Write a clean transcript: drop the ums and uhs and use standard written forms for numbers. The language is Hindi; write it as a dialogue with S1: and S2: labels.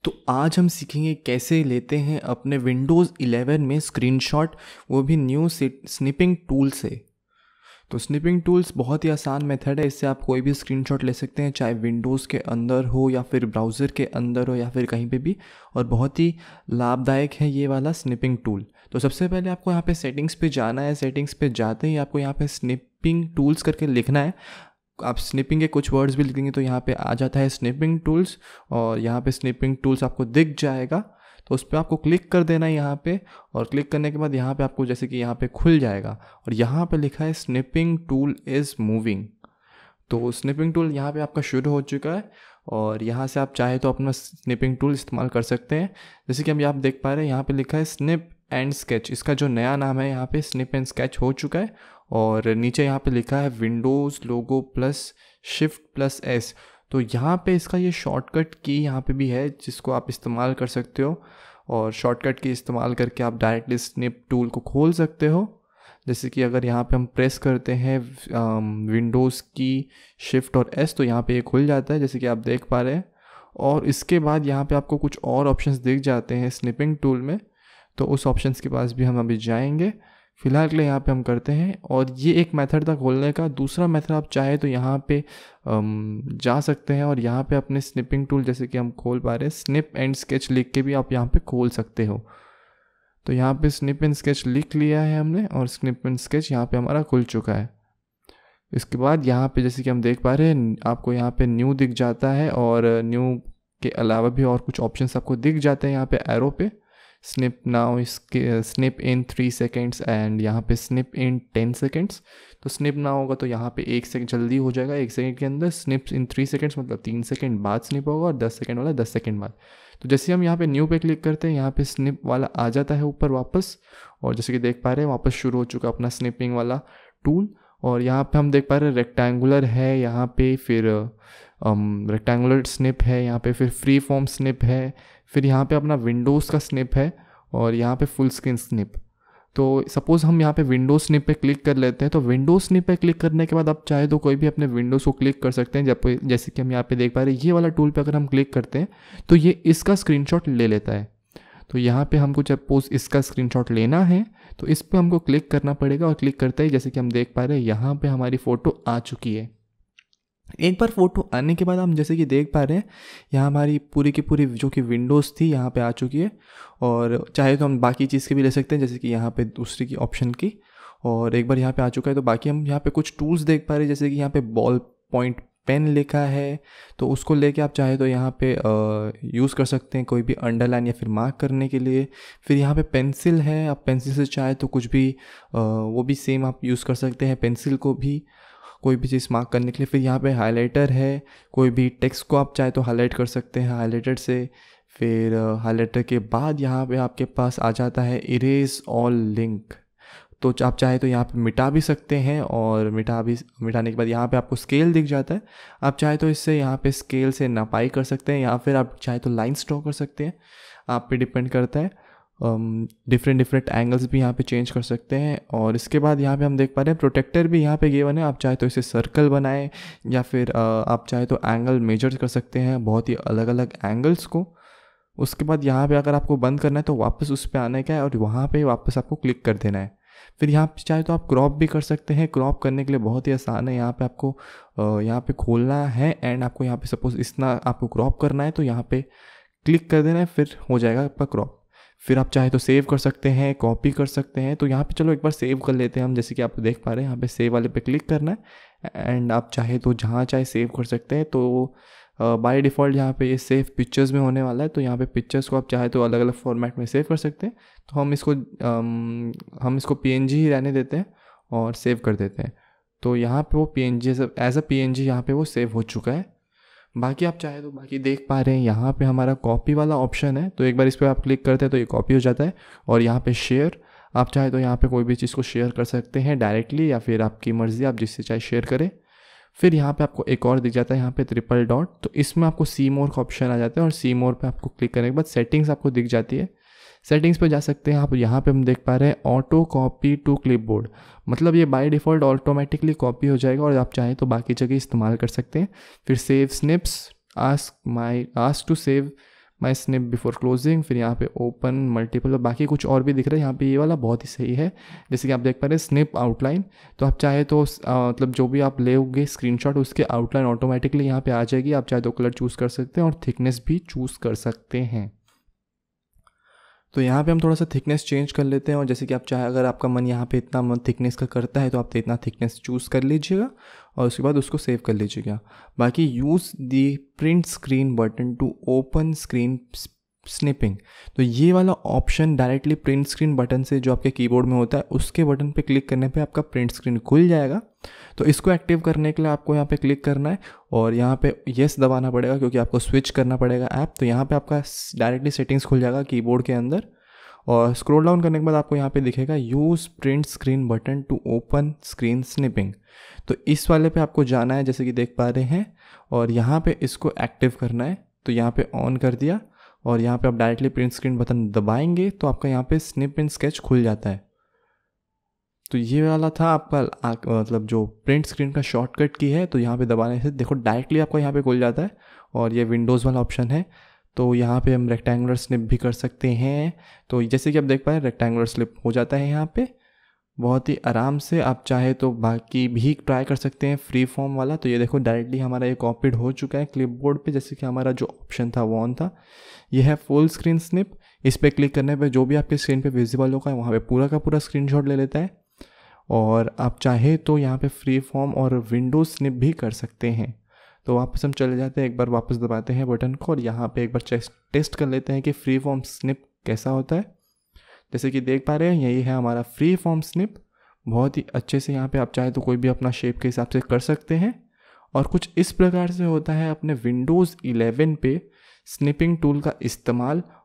S1: तो आज हम सीखेंगे कैसे लेते हैं अपने विंडोज़ 11 में स्क्रीनशॉट, वो भी न्यू स्निपिंग टूल से। तो स्निपिंग टूल्स बहुत ही आसान मेथड है, इससे आप कोई भी स्क्रीनशॉट ले सकते हैं, चाहे विंडोज़ के अंदर हो या फिर ब्राउज़र के अंदर हो या फिर कहीं पे भी। और बहुत ही लाभदायक है ये वाला स्निपिंग टूल। तो सबसे पहले आपको यहाँ पे सेटिंग्स पे जाना है। सेटिंग्स पे जाते ही आपको यहाँ पे स्निपिंग टूल्स करके लिखना है। आप स्निपिंग के कुछ वर्ड्स भी लिखेंगे तो यहाँ पे आ जाता है स्निपिंग टूल्स, और यहाँ पे स्निपिंग टूल्स आपको दिख जाएगा। तो उस पर आपको क्लिक कर देना है यहाँ पे, और क्लिक करने के बाद यहाँ पे आपको जैसे कि यहाँ पे खुल जाएगा और यहाँ पे लिखा है स्निपिंग टूल इज़ मूविंग। तो स्निपिंग टूल यहाँ पे आपका शुरू हो चुका है, और यहाँ से आप चाहे तो अपना स्निपिंग टूल इस्तेमाल कर सकते हैं। जैसे कि अभी आप देख पा रहे हैं यहाँ पे लिखा है स्निप एंड स्केच। इसका जो नया नाम है यहाँ पे स्निप एंड स्केच हो चुका है, और नीचे यहाँ पे लिखा है विंडोज़ लोगो प्लस शिफ्ट प्लस एस। तो यहाँ पे इसका ये शॉर्टकट की यहाँ पे भी है जिसको आप इस्तेमाल कर सकते हो, और शॉर्टकट की इस्तेमाल करके आप डायरेक्टली स्निप टूल को खोल सकते हो। जैसे कि अगर यहाँ पे हम प्रेस करते हैं विंडोज़ की शिफ्ट और एस, तो यहाँ पे ये खुल जाता है जैसे कि आप देख पा रहे हैं। और इसके बाद यहाँ पे आपको कुछ और ऑप्शंस दिख जाते हैं स्निपिंग टूल में, तो उस ऑप्शंस के पास भी हम अभी जाएंगे। फिलहाल के लिए यहाँ पे हम करते हैं, और ये एक मेथड था खोलने का। दूसरा मेथड आप चाहे तो यहाँ पे जा सकते हैं, और यहाँ पे अपने स्निपिंग टूल जैसे कि हम खोल पा रहे हैं स्निप एंड स्केच लिख के भी आप यहाँ पे खोल सकते हो। तो यहाँ पे स्निप एंड स्केच लिख लिया है हमने, और स्निप एंड स्केच यहाँ पे हमारा खुल चुका है। इसके बाद यहाँ पे जैसे कि हम देख पा रहे हैं आपको यहाँ पे न्यू दिख जाता है, और न्यू के अलावा भी और कुछ ऑप्शंस आपको दिख जाते हैं यहाँ पे एरो पे। स्निप नाउ, इसके स्निप इन 3 सेकेंड्स एंड यहाँ पे स्निप इन 10 सेकेंड्स। तो स्निप ना होगा तो यहाँ पे 1 सेकंड जल्दी हो जाएगा 1 सेकंड के अंदर। स्निप इन 3 सेकेंड्स मतलब 3 सेकंड बाद स्निप होगा, और 10 सेकंड वाला 10 सेकंड बाद। तो जैसे हम यहाँ पे न्यू पे क्लिक करते हैं यहाँ पे स्निप वाला आ जाता है ऊपर वापस, और जैसे कि देख पा रहे हैं वापस शुरू हो चुका अपना स्निपिंग वाला टूल। और यहाँ पे हम देख पा रहे हैं रेक्टेंगुलर है यहाँ पे, फिर रेक्टेंगुलर स्निप है यहाँ पे, फिर फ्री फॉर्म स्निप है, फिर यहाँ पे अपना विंडोज़ का स्निप है, और यहाँ पे फुल स्क्रीन स्निप। तो सपोज़ हम यहाँ पे विंडोज़ स्निप पे क्लिक कर लेते हैं, तो विंडोज़ स्निप पे क्लिक करने के बाद आप चाहे तो कोई भी अपने विंडोज़ को क्लिक कर सकते हैं। जब जैसे कि हम यहाँ पे देख पा रहे हैं ये वाला टूल पे अगर हम क्लिक करते हैं तो ये इसका स्क्रीनशॉट ले लेता है। तो यहाँ पे हमको सपोज इसका स्क्रीनशॉट लेना है तो इस पर हमको क्लिक करना पड़ेगा, और क्लिक करते ही जैसे कि हम देख पा रहे हैं यहाँ पे हमारी फ़ोटो आ चुकी है। एक बार फ़ोटो आने के बाद हम जैसे कि देख पा रहे हैं यहाँ हमारी पूरी की पूरी जो कि विंडोज़ थी यहाँ पे आ चुकी है। और चाहे तो हम बाकी चीज़ की भी ले सकते हैं, जैसे कि यहाँ पे दूसरी की ऑप्शन की। और एक बार यहाँ पे आ चुका है तो बाकी हम यहाँ पे कुछ टूल्स देख पा रहे हैं, जैसे कि यहाँ पे बॉल पॉइंट पेन लिखा है, तो उसको लेके आप चाहे तो यहाँ पे यूज़ कर सकते हैं कोई भी अंडरलाइन या फिर मार्क करने के लिए। फिर यहाँ पे पेंसिल है, आप पेंसिल से चाहे तो कुछ भी वो भी सेम आप यूज़ कर सकते हैं पेंसिल को भी कोई भी चीज़ मार्क करने के लिए। फिर यहाँ पे हाइलाइटर है, कोई भी टेक्स्ट को आप चाहे तो हाईलाइट कर सकते हैं हाइलाइटर से। फिर हाइलाइटर के बाद यहाँ पे आपके पास आ जाता है इरेज ऑल लिंक, तो आप चाहे तो यहाँ पे मिटा भी सकते हैं, और मिटाने के बाद यहाँ पे आपको स्केल दिख जाता है। आप चाहे तो इससे यहाँ पे स्केल से नपाई कर सकते हैं, या फिर आप चाहे तो लाइन्स ड्रॉ कर सकते हैं, आप पे डिपेंड करता है। डिफरेंट एंगल्स भी यहाँ पे चेंज कर सकते हैं। और इसके बाद यहाँ पे हम देख पा रहे हैं प्रोटेक्टर भी यहाँ पे गिवन है, आप चाहे तो इसे सर्कल बनाएं, या फिर आप चाहे तो एंगल मेजर कर सकते हैं बहुत ही अलग अलग एंगल्स को। उसके बाद यहाँ पे अगर आपको बंद करना है तो वापस उस पर आने का है, और वहाँ पे वापस आपको क्लिक कर देना है। फिर यहाँ पे चाहे तो आप क्रॉप भी कर सकते हैं। क्रॉप करने के लिए बहुत ही आसान है, यहाँ पे आपको यहाँ पे खोलना है, एंड आपको यहाँ पे सपोज इतना आपको क्रॉप करना है तो यहाँ पे क्लिक कर देना है, फिर हो जाएगा आपका क्रॉप। फिर आप चाहे तो सेव कर सकते हैं, कॉपी कर सकते हैं। तो यहाँ पे चलो एक बार सेव कर लेते हैं हम, जैसे कि आप देख पा रहे हैं यहाँ पे सेव वाले पे क्लिक करना है, एंड आप चाहे तो जहाँ चाहे सेव कर सकते हैं। तो बाय डिफ़ॉल्ट यहाँ पे ये सेव पिक्चर्स में होने वाला है, तो यहाँ पे पिक्चर्स को आप चाहे तो अलग अलग फॉर्मेट में सेव कर सकते हैं। तो हम इसको PNG ही रहने देते हैं और सेव कर देते हैं। तो यहाँ पे वो PNG एज अ PNG यहाँ पे वो सेव हो चुका है। बाकी आप चाहे तो बाकी देख पा रहे हैं यहाँ पे हमारा कॉपी वाला ऑप्शन है, तो एक बार इस पर आप क्लिक करते हैं तो ये कॉपी हो जाता है। और यहाँ पे शेयर, आप चाहे तो यहाँ पे कोई भी चीज़ को शेयर कर सकते हैं डायरेक्टली, या फिर आपकी मर्ज़ी आप जिससे चाहे शेयर करें। फिर यहाँ पे आपको एक और दिख जाता है यहाँ पे ट्रिपल डॉट, तो इसमें आपको सी मोर का ऑप्शन आ जाता है, और सी मोर पे आपको क्लिक करने के बाद सेटिंग्स आपको दिख जाती है। सेटिंग्स पे जा सकते हैं आप। यहाँ पे हम देख पा रहे हैं ऑटो कॉपी टू क्लिपबोर्ड, मतलब ये बाय डिफ़ॉल्ट ऑटोमेटिकली कॉपी हो जाएगा, और आप चाहें तो बाकी जगह इस्तेमाल कर सकते हैं। फिर save snips, ask to save my snip before closing, फिर यहाँ पे ओपन मल्टीपल और बाकी कुछ और भी दिख रहा है। यहाँ पे ये वाला बहुत ही सही है, जैसे कि आप देख पा रहे हैं स्निप आउटलाइन। तो आप चाहे तो मतलब जो भी आप लेओगे स्क्रीनशॉट उसके आउटलाइन ऑटोमेटिकली यहाँ पे आ जाएगी। आप चाहे तो कलर चूज़ कर सकते हैं और थिकनेस भी चूज़ कर सकते हैं। तो यहाँ पे हम थोड़ा सा थिकनेस चेंज कर लेते हैं, और जैसे कि आप चाहे अगर आपका मन यहाँ पे इतना मन थिकनेस का करता है तो आप इतना थिकनेस चूज़ कर लीजिएगा और उसके बाद उसको सेव कर लीजिएगा। बाकी use the print screen button to open screen snipping. तो ये वाला option directly print screen button से जो आपके कीबोर्ड में होता है उसके बटन पे क्लिक करने पे आपका प्रिंट स्क्रीन खुल जाएगा। तो इसको एक्टिव करने के लिए आपको यहाँ पे क्लिक करना है और यहाँ पे येस दबाना पड़ेगा क्योंकि आपको स्विच करना पड़ेगा ऐप। तो यहाँ पे आपका डायरेक्टली सेटिंग्स खुल जाएगा कीबोर्ड के अंदर, और स्क्रॉल डाउन करने के बाद आपको यहाँ पे दिखेगा use print screen button to open screen snipping. तो इस वाले पे आपको जाना है जैसे कि देख पा रहे हैं, और यहाँ पे इसको एक्टिव करना है। तो यहाँ पे ऑन कर दिया और यहाँ पे आप डायरेक्टली प्रिंट स्क्रीन बटन दबाएंगे तो आपका यहाँ पे स्निप इन स्केच खुल जाता है। तो ये वाला था आपका मतलब जो प्रिंट स्क्रीन का शॉर्टकट की है। तो यहाँ पे दबाने से देखो डायरेक्टली आपका यहाँ पे खुल जाता है, और ये विंडोज़ वाला ऑप्शन है। तो यहाँ पे हम रेक्टेंगुलर स्निप भी कर सकते हैं। तो जैसे कि आप देख पाए रेक्टेंगुलर स्निप हो जाता है यहाँ पे बहुत ही आराम से। आप चाहे तो बाकी भी ट्राई कर सकते हैं फ्री फॉर्म वाला। तो ये देखो डायरेक्टली हमारा ये कॉपीड हो चुका है क्लिपबोर्ड पे, जैसे कि हमारा जो ऑप्शन था वो ऑन था। ये है फुल स्क्रीन स्निप। इस पर क्लिक करने पे जो भी आपके स्क्रीन पे विजिबल होगा वहाँ पे पूरा का पूरा स्क्रीनशॉट ले लेता है। और आप चाहे तो यहाँ पे फ्री फॉर्म और विंडोज स्निप भी कर सकते हैं। तो वापस हम चले जाते हैं, एक बार वापस दबाते हैं बटन को और यहाँ पे एक बार टेस्ट कर लेते हैं कि फ्री फॉर्म स्निप कैसा होता है। जैसे कि देख पा रहे हैं यही है हमारा फ्री फॉर्म स्निप। बहुत ही अच्छे से यहाँ पे आप चाहे तो कोई भी अपना शेप के हिसाब से कर सकते हैं। और कुछ इस प्रकार से होता है अपने विंडोज़ 11 पे स्निपिंग टूल का इस्तेमाल।